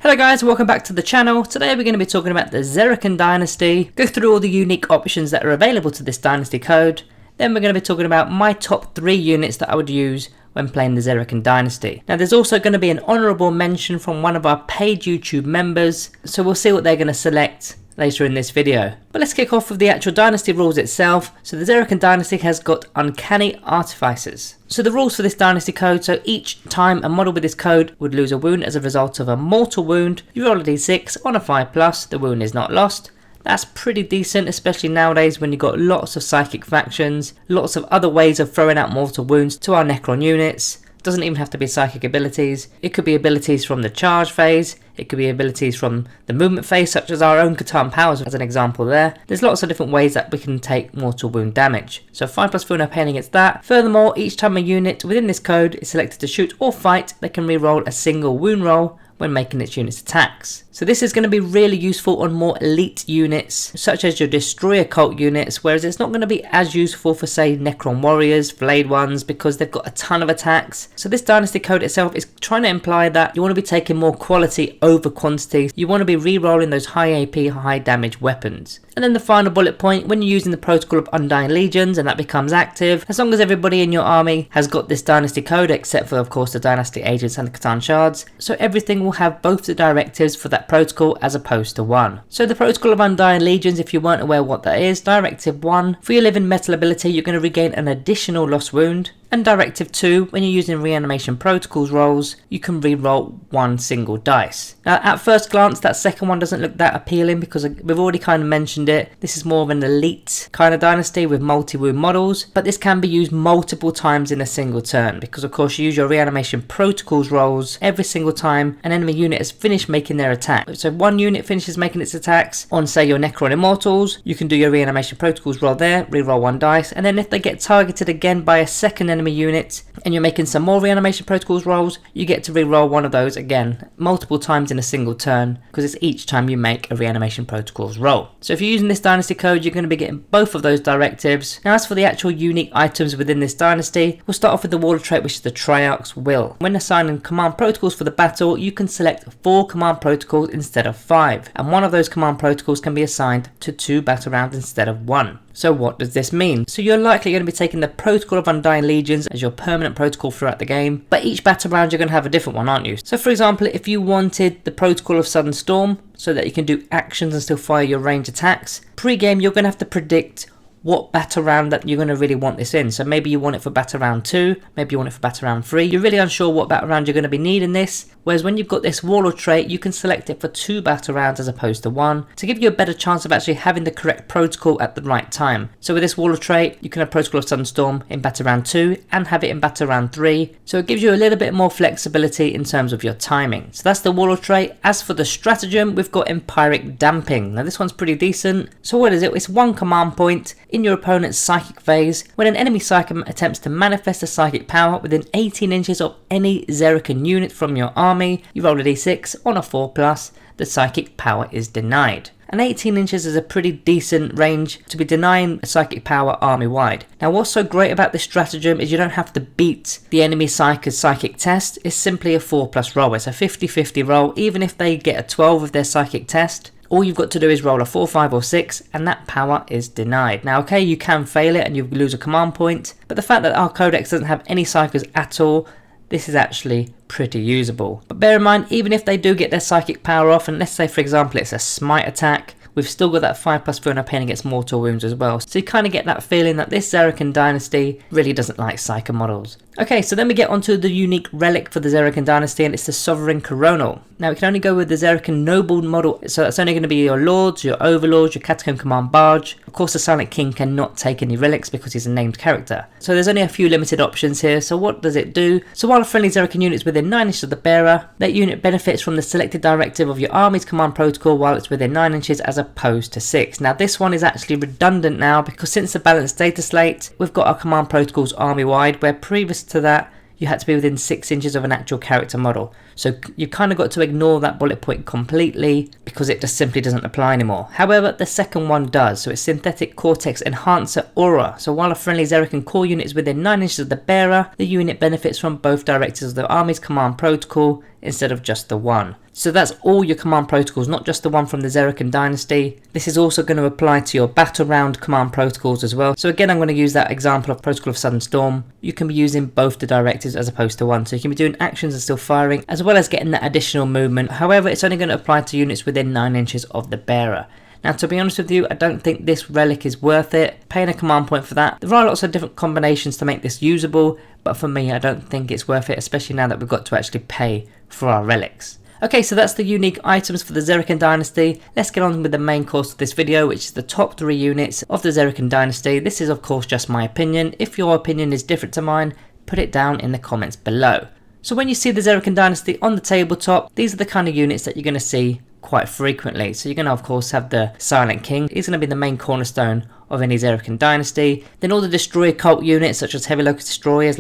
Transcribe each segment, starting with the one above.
Hello guys, welcome back to the channel. Today we're going to be talking about the Szarekhan Dynasty, go through all the unique options that are available to this dynasty code. Then we're going to be talking about my top 3 units that I would use when playing the Szarekhan Dynasty. Now there's also going to be an honourable mention from one of our paid YouTube members, so we'll see what they're going to select later in this video. But let's kick off with the actual dynasty rules itself. So the Szarekhan Dynasty has got uncanny artifices. So the rules for this dynasty code, so each time a model with this code would lose a wound as a result of a mortal wound, you roll a d6 on a 5+, the wound is not lost. That's pretty decent, especially nowadays when you've got lots of psychic factions, lots of other ways of throwing out mortal wounds to our Necron units. Doesn't even have to be psychic abilities. It could be abilities from the charge phase. It could be abilities from the movement phase, such as our own Catan powers as an example there. There's lots of different ways that we can take mortal wound damage. So 5+ for no pain against that. Furthermore, each time a unit within this code is selected to shoot or fight, they can reroll a single wound roll when making its unit's attacks. So this is going to be really useful on more elite units, such as your Destroyer Cult units, whereas it's not going to be as useful for, say, Necron Warriors, Flayed ones, because they've got a ton of attacks. So this Dynasty code itself is trying to imply that you want to be taking more quality over quantity. You want to be re-rolling those high AP, high damage weapons. And then the final bullet point, when you're using the protocol of Undying Legions and that becomes active, as long as everybody in your army has got this Dynasty code, except for of course the Dynasty Agents and the Catan Shards, so everything will have both the directives for that protocol as opposed to one. So the protocol of Undying Legions, if you weren't aware what that is, directive 1, for your living metal ability you're going to regain an additional lost wound. And directive 2, when you're using reanimation protocols rolls, you can re-roll one single dice. Now at first glance that second one doesn't look that appealing because we've already kind of mentioned it. This is more of an elite kind of dynasty with multi-wound models, but this can be used multiple times in a single turn because of course you use your reanimation protocols rolls every single time an enemy unit has finished making their attack. So if one unit finishes making its attacks on, say, your Necron Immortals, you can do your reanimation protocols roll there, re-roll one dice, and then if they get targeted again by a second enemy unit and you're making some more reanimation protocols rolls, you get to re-roll one of those again multiple times in a single turn because it's each time you make a reanimation protocols roll. So if you're using this dynasty code, you're going to be getting both of those directives. Now as for the actual unique items within this dynasty, we'll start off with the Warlord trait, which is the Triarch's Will. When assigning command protocols for the battle, you can select 4 command protocols instead of 5, and one of those command protocols can be assigned to 2 battle rounds instead of 1. So what does this mean? So you're likely going to be taking the Protocol of Undying Legions as your permanent protocol throughout the game, but each battle round you're going to have a different one, aren't you? So for example, if you wanted the Protocol of Sudden Storm, so that you can do actions and still fire your range attacks, pre-game you're going to have to predict what battle round that you're going to really want this in. So maybe you want it for battle round 2, maybe you want it for battle round 3. You're really unsure what battle round you're going to be needing this. Whereas when you've got this Warlord trait, you can select it for 2 battle rounds as opposed to 1 to give you a better chance of actually having the correct protocol at the right time. So with this Warlord trait, you can have Protocol of Sudden Storm in battle round 2 and have it in battle round 3. So it gives you a little bit more flexibility in terms of your timing. So that's the Warlord trait. As for the stratagem, we've got Empiric Damping. Now this one's pretty decent. So what is it? It's 1 command point in your opponent's psychic phase. When an enemy psychic attempts to manifest a psychic power within 18 inches of any Szarekhan unit from your army, you roll a d6 on a 4+, the psychic power is denied. And 18 inches is a pretty decent range to be denying a psychic power army wide. Now what's so great about this stratagem is you don't have to beat the enemy psychic's psychic test. It's simply a 4+ roll. It's a 50-50 roll. Even if they get a 12 of their psychic test, all you've got to do is roll a 4, 5 or 6 and that power is denied. Now okay, you can fail it and you lose a command point, but the fact that our codex doesn't have any psychers at all, this is actually pretty usable. But bear in mind, even if they do get their psychic power off, and let's say for example it's a smite attack, we've still got that 5+ for no pain against mortal wounds as well. So you kind of get that feeling that this Szarekhan Dynasty really doesn't like psyker models. Okay, so then we get onto the unique relic for the Szarekhan Dynasty, and it's the Sovereign Coronal. Now we can only go with the Szarekhan Noble model, so that's only going to be your Lords, your Overlords, your Catacomb Command Barge. Of course the Silent King cannot take any relics because he's a named character. So there's only a few limited options here. So what does it do? So while a friendly Szarekhan unit is within 9 inches of the bearer, that unit benefits from the selected directive of your army's command protocol while it's within 9 inches as opposed to 6. Now this one is actually redundant now because since the balanced data slate, we've got our command protocols army wide, where previous to that you had to be within 6 inches of an actual character model. So you kind of got to ignore that bullet point completely because it just simply doesn't apply anymore. However, the second one does. So it's Synthetic Cortex Enhancer Aura. So while a friendly Szarekhan core unit is within 9 inches of the bearer, the unit benefits from both directives of the army's command protocol instead of just the one. So that's all your command protocols, not just the one from the Szarekhan Dynasty. This is also going to apply to your battle round command protocols as well. So again, I'm going to use that example of Protocol of Sudden Storm. You can be using both the directives as opposed to one. So you can be doing actions and still firing, as well as getting that additional movement. However, it's only going to apply to units within 9 inches of the bearer. Now, to be honest with you, I don't think this relic is worth it. Paying a command point for that. There are lots of different combinations to make this usable, but for me, I don't think it's worth it, especially now that we've got to actually pay for our relics. Okay, so that's the unique items for the Szarekhan Dynasty. Let's get on with the main course of this video, which is the top 3 units of the Szarekhan Dynasty. This is of course just my opinion. If your opinion is different to mine, put it down in the comments below. So when you see the Szarekhan Dynasty on the tabletop, these are the kind of units that you're going to see quite frequently. So you're going to of course have the Silent King. He's going to be the main cornerstone of any Szarekhan Dynasty. Then all the destroyer cult units such as Heavy Locust Destroyers,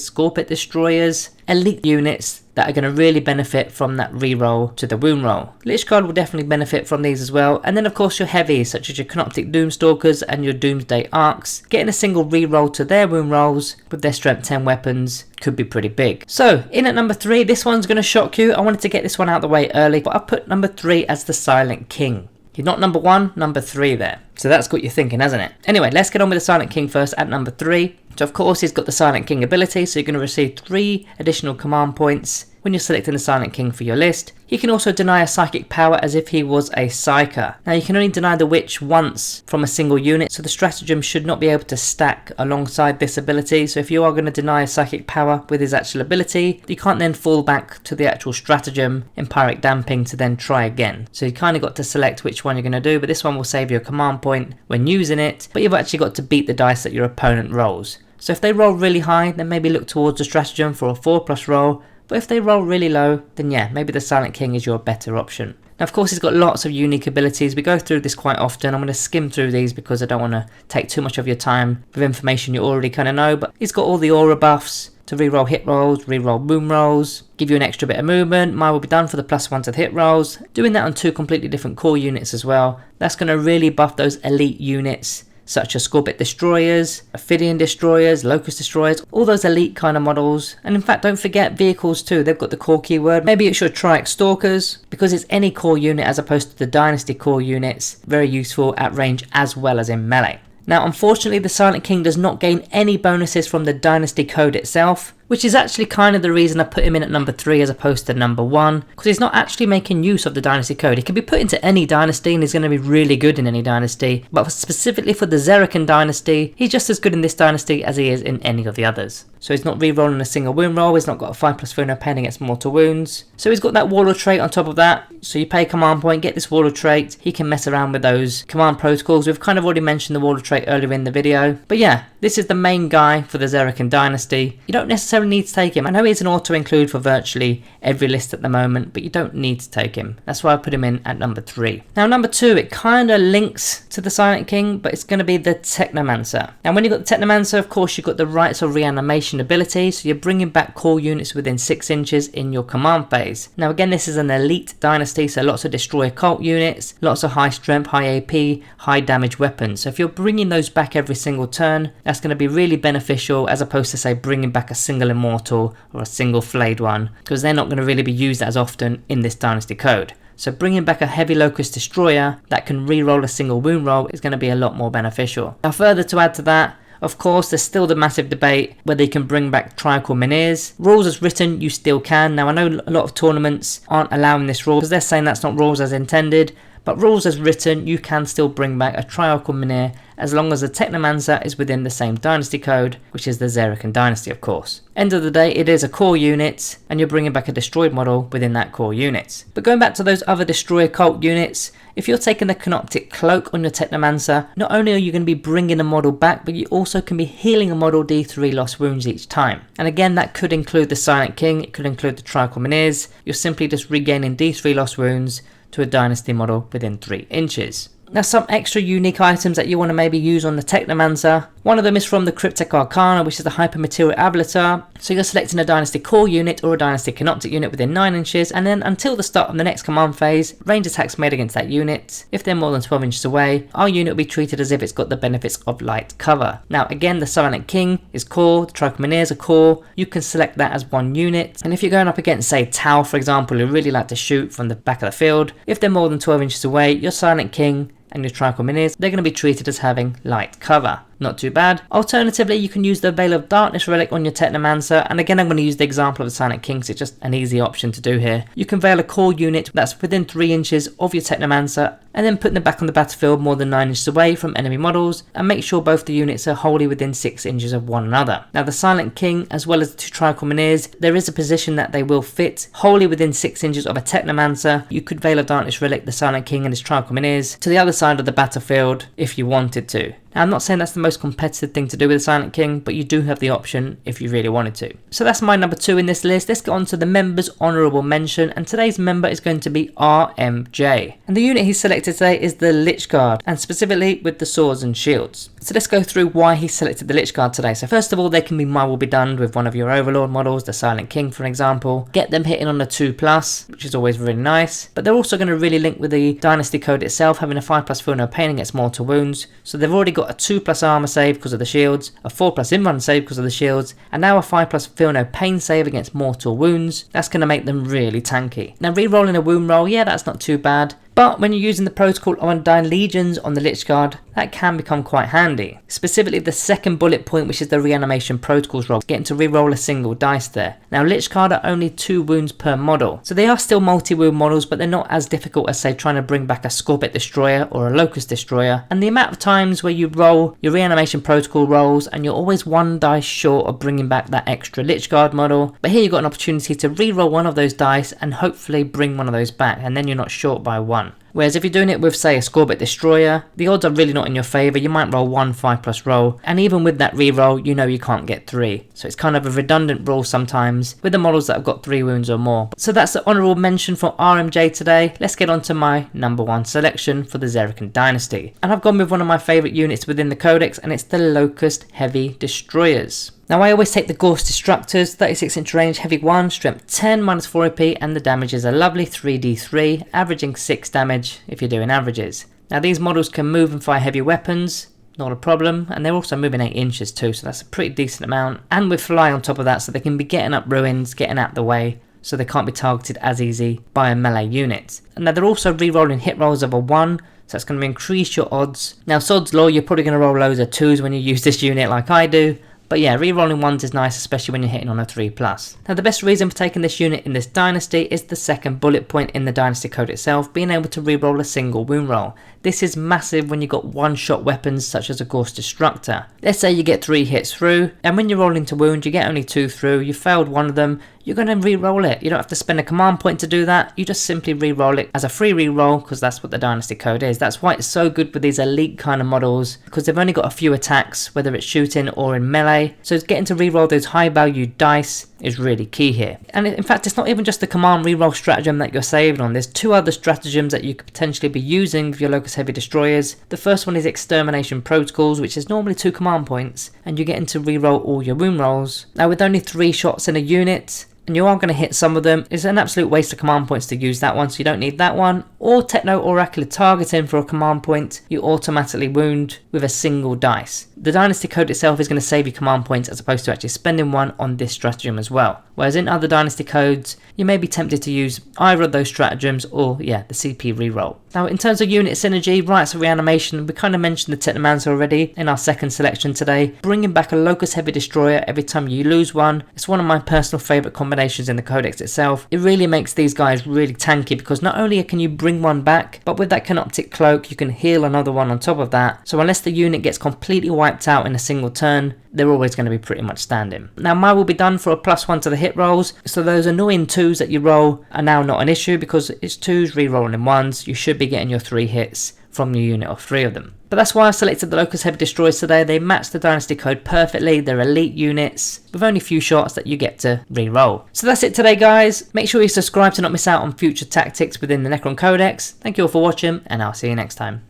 Scorpit Destroyers, elite units that are going to really benefit from that reroll to the wound roll. Lychguard will definitely benefit from these as well. And then of course your heavies such as your Canoptic Doomstalkers and your Doomsday Arcs. Getting a single reroll to their wound rolls with their strength 10 weapons could be pretty big. So in at number 3, this one's going to shock you. I wanted to get this one out of the way early, but I put number 3 as the Silent King. He's not number 1, number 3 there. So that's got you thinking, hasn't it? Anyway, let's get on with the Silent King first at number 3. So of course he's got the Silent King ability, so you're going to receive 3 additional command points when you're selecting the Silent King for your list. He can also deny a psychic power as if he was a psyker. Now you can only deny the witch once from a single unit, so the stratagem should not be able to stack alongside this ability. So if you are going to deny a psychic power with his actual ability, you can't then fall back to the actual stratagem, Empiric Damping, to then try again. So you kind of got to select which one you're going to do, but this one will save you a command point when using it, but you've actually got to beat the dice that your opponent rolls. So if they roll really high, then maybe look towards the stratagem for a 4+ roll. But if they roll really low, then yeah, maybe the Silent King is your better option. Now of course he's got lots of unique abilities. We go through this quite often. I'm going to skim through these because I don't want to take too much of your time with information you already kind of know. But he's got all the aura buffs to reroll hit rolls, reroll boom rolls, give you an extra bit of movement. Mine will be done for the +1 to the hit rolls. Doing that on 2 completely different core units as well. That's going to really buff those elite units such as Scorpit Destroyers, Ophidian Destroyers, Lokhust Destroyers, all those elite kind of models. And in fact, don't forget vehicles too. They've got the core keyword. Maybe it's your Triax Stalkers, because it's any core unit as opposed to the Dynasty core units. Very useful at range as well as in melee. Now unfortunately the Silent King does not gain any bonuses from the Dynasty code itself, which is actually kind of the reason I put him in at number 3 as opposed to number 1, because he's not actually making use of the Dynasty code. He can be put into any dynasty and he's going to be really good in any dynasty, but specifically for the Szarekhan Dynasty, he's just as good in this dynasty as he is in any of the others. So he's not re-rolling a single wound roll, he's not got a 5+4 no pain against mortal wounds. So he's got that Warlord trait on top of that, so you pay command point, get this Warlord trait, he can mess around with those command protocols. We've kind of already mentioned the Warlord trait earlier in the video, but yeah, this is the main guy for the Szarekhan Dynasty. You don't necessarily need to take him. I know he's an auto-include for virtually every list at the moment, but you don't need to take him. That's why I put him in at number 3. Now number 2, it kind of links to the Silent King, but it's going to be the Technomancer. And when you've got the Technomancer, of course you've got the Rites of Reanimation ability, so you're bringing back core units within 6 inches in your command phase. Now again, this is an elite dynasty, so lots of destroyer cult units, lots of high strength, high AP, high damage weapons. So if you're bringing those back every single turn, that's going to be really beneficial as opposed to say bringing back a single immortal or a single flayed one, because they're not going to really be used as often in this dynasty code. So bringing back a Heavy Locust Destroyer that can re-roll a single wound roll is going to be a lot more beneficial. Now further to add to that, of course there's still the massive debate whether you can bring back Triacal Menhirs. Rules as written you still can. Now I know a lot of tournaments aren't allowing this rule because they're saying that's not rules as intended, but rules as written you can still bring back a Triacal Menhir as long as the Technomancer is within the same dynasty code, which is the Szarekhan Dynasty of course. End of the day, it is a core unit and you're bringing back a destroyed model within that core unit. But going back to those other destroyer cult units, if you're taking the Canoptic Cloak on your Technomancer, not only are you going to be bringing a model back, but you also can be healing a model D3 lost wounds each time. And again, that could include the Silent King, it could include the Triacal Menhirs. You're simply just regaining D3 lost wounds to a dynasty model within 3 inches. Now some extra unique items that you want to maybe use on the Technomancer. One of them is from the Cryptek Arcana, which is the Hypermaterial Avatar. So you're selecting a Dynasty Core unit or a Dynasty Canoptic unit within 9 inches, and then until the start of the next command phase, range attacks made against that unit. If they're more than 12 inches away, our unit will be treated as if it's got the benefits of light cover. Now again, the Silent King is core, the Trichomoneers are core. You can select that as one unit, and if you're going up against, say, Tau for example, who really like to shoot from the back of the field, if they're more than 12 inches away, your Silent King and your Trichomoneers, they're going to be treated as having light cover. Not too bad. Alternatively, you can use the Veil of Darkness relic on your Technomancer, and again I'm going to use the example of the Silent King because it's just an easy option to do here. You can veil a core unit that's within 3 inches of your Technomancer and then put them back on the battlefield more than 9 inches away from enemy models, and make sure both the units are wholly within 6 inches of one another. Now the Silent King as well as the 2 Trichomoneers, there is a position that they will fit wholly within 6 inches of a Technomancer. You could Veil of Darkness relic the Silent King and his Trichomoneers to the other side of the battlefield if you wanted to. Now, I'm not saying that's the most competitive thing to do with the Silent King, but you do have the option if you really wanted to. So that's my number 2 in this list. Let's get on to the members' honourable mention, and today's member is going to be RMJ. And the unit he's selected today is the Lychguard, and specifically with the swords and shields. So let's go through why he selected the Lychguard today. So first of all, they can be My Will Be Done with one of your Overlord models, the Silent King for example. Get them hitting on a 2+, which is always really nice. But they're also going to really link with the Dynasty code itself, having a 5+ feel no pain against mortal wounds. So they've already got a 2+ armor save because of the shields, a 4+ in-run save because of the shields, and now a 5+ feel no pain save against mortal wounds. That's going to make them really tanky. Now re-rolling a wound roll, yeah, that's not too bad. But when you're using the protocol of Undying Legions on the Lychguard, that can become quite handy. Specifically the second bullet point, which is the reanimation protocols roll, getting to re-roll a single dice there. Now Lychguard are only 2 wounds per model, so they are still multi-wound models, but they're not as difficult as say trying to bring back a Scorpion Destroyer or a Lokhust Destroyer. And the amount of times where you roll your reanimation protocol rolls and you're always 1 dice short of bringing back that extra Lychguard model, but here you've got an opportunity to re-roll one of those dice and hopefully bring one of those back, and then you're not short by 1. Whereas if you're doing it with say a Scorpion Destroyer, the odds are really not in your favour. You might roll 1 5+ roll, and even with that re-roll you know you can't get 3. So it's kind of a redundant rule sometimes with the models that have got 3 wounds or more. So that's the honourable mention for RMJ today. Let's get on to my number 1 selection for the Szarekhan Dynasty. And I've gone with one of my favourite units within the Codex, and it's the Lokhust Heavy Destroyers. Now I always take the Gorse Destructors, 36 inch range, heavy 1, strength 10, -4 AP, and the damage is a lovely 3d3, averaging 6 damage if you're doing averages. Now these models can move and fire heavy weapons, not a problem, and they're also moving 8 inches too, so that's a pretty decent amount. And with fly on top of that, so they can be getting up ruins, getting out the way, so they can't be targeted as easy by a melee unit. And now they're also re-rolling hit rolls of a 1, so that's going to increase your odds. Now Sod's Law, you're probably going to roll loads of 2s when you use this unit like I do. But yeah, re-rolling 1s is nice, especially when you're hitting on a 3+. Now the best reason for taking this unit in this dynasty is the second bullet point in the dynasty code itself, being able to re-roll a single wound roll. This is massive when you've got one-shot weapons such as a Gorse Destructor. Let's say you get 3 hits through, and when you're rolling to wound you get only 2 through, you failed one of them, you're going to re-roll it. You don't have to spend a command point to do that, you just simply re-roll it as a free re-roll, because that's what the dynasty code is. That's why it's so good with these elite kind of models, because they've only got a few attacks, whether it's shooting or in melee, so getting to re-roll those high value dice is really key here. And in fact it's not even just the command reroll stratagem that you're saving on, there's 2 other stratagems that you could potentially be using with your Lokhust Heavy Destroyers. The first one is Extermination Protocols, which is normally 2 command points, and you're getting to reroll all your wound rolls. Now with only 3 shots in a unit, and you are going to hit some of them, it's an absolute waste of command points to use that one, so you don't need that one. Or Techno Oracular Targeting for a command point, you automatically wound with a single dice. The Dynasty code itself is going to save you command points as opposed to actually spending one on this stratagem as well. Whereas in other Dynasty codes, you may be tempted to use either of those stratagems or, yeah, the CP reroll. Now in terms of unit synergy, Rites of Reanimation, we kind of mentioned the Technomancer already in our second selection today. Bringing back a Lokhust Heavy Destroyer every time you lose one, it's one of my personal favourite combinations in the Codex itself. It really makes these guys really tanky because not only can you bring one back, but with that Canoptic Cloak you can heal another one on top of that. So unless the unit gets completely wiped out in a single turn, they're always going to be pretty much standing. Now My Will Be Done for a +1 to the hit rolls, so those annoying 2s that you roll are now not an issue because it's 2s re-rolling in 1s. You should be getting your 3 hits from your unit of 3 of them. But that's why I selected the Lokhust Heavy Destroyers today. They match the Dynasty code perfectly. They're elite units with only a few shots that you get to re-roll. So that's it today guys. Make sure you subscribe to not miss out on future tactics within the Necron Codex. Thank you all for watching and I'll see you next time.